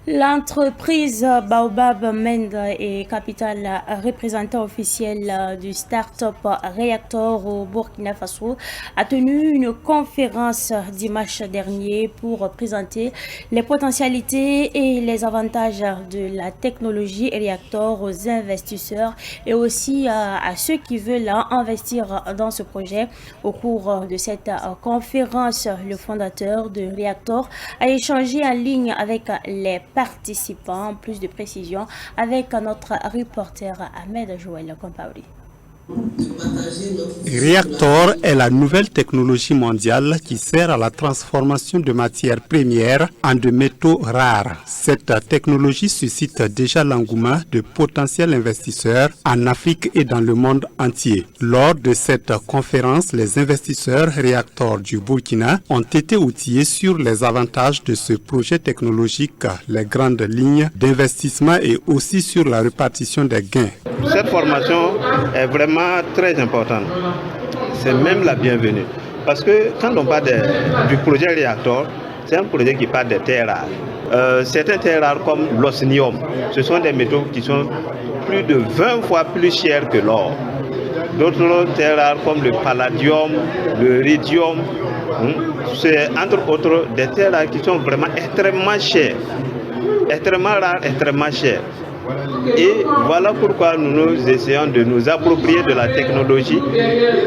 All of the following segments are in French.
L'entreprise Baobab Mend est capital représentant officiel du Startup Reactor au Burkina Faso a tenu une conférence dimanche dernier pour présenter les potentialités et les avantages de la technologie Reactor aux investisseurs et aussi à ceux qui veulent investir dans ce projet. Au cours de cette conférence, le fondateur de Reactor a échangé en ligne avec les participants. Plus de précisions avec notre reporter Ahmed Joël Compaori. Reactor est la nouvelle technologie mondiale qui sert à la transformation de matières premières en de métaux rares. Cette technologie suscite déjà l'engouement de potentiels investisseurs en Afrique et dans le monde entier. Lors de cette conférence, les investisseurs Reactor du Burkina ont été outillés sur les avantages de ce projet technologique, les grandes lignes d'investissement et aussi sur la répartition des gains. Cette formation est vraiment très importante. C'est même la bienvenue. Parce que quand on parle du projet Reactor, c'est un projet qui parle des terres rares. Certains terres rares comme l'osmium, ce sont des métaux qui sont plus de 20 fois plus chers que l'or. D'autres terres rares comme le palladium, le rhédium, c'est entre autres des terres rares qui sont vraiment extrêmement chères. Extrêmement rares, extrêmement chères. Et voilà pourquoi nous essayons de nous approprier de la technologie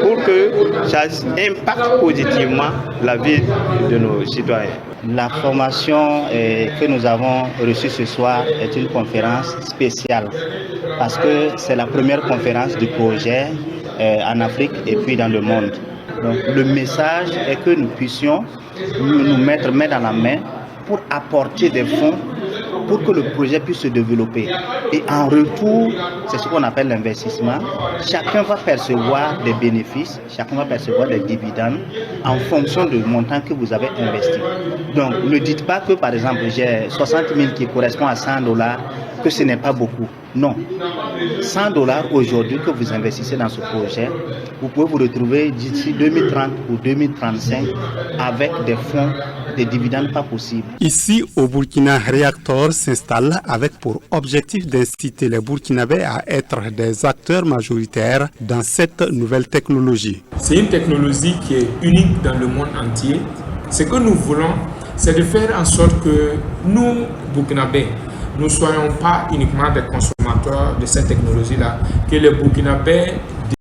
pour que ça impacte positivement la vie de nos citoyens. La formation que nous avons reçue ce soir est une conférence spéciale parce que c'est la première conférence du projet en Afrique et puis dans le monde. Donc le message est que nous puissions nous mettre main dans la main pour apporter des fonds pour que le projet puisse se développer. Et en retour, c'est ce qu'on appelle l'investissement. Chacun va percevoir des bénéfices, chacun va percevoir des dividendes en fonction du montant que vous avez investi. Donc, ne dites pas que, par exemple, j'ai 60 000 qui correspond à $100, que ce n'est pas beaucoup. Non. $100 aujourd'hui que vous investissez dans ce projet, vous pouvez vous retrouver d'ici 2030 ou 2035 avec des fonds, des dividendes pas possibles. Ici, au Burkina, Reactor s'installe avec pour objectif d'inciter les Burkinabés à être des acteurs majoritaires dans cette nouvelle technologie. C'est une technologie qui est unique dans le monde entier. Ce que nous voulons, c'est de faire en sorte que nous, Burkinabés, nous ne soyons pas uniquement des consommateurs de cette technologie-là, que les Burkinabés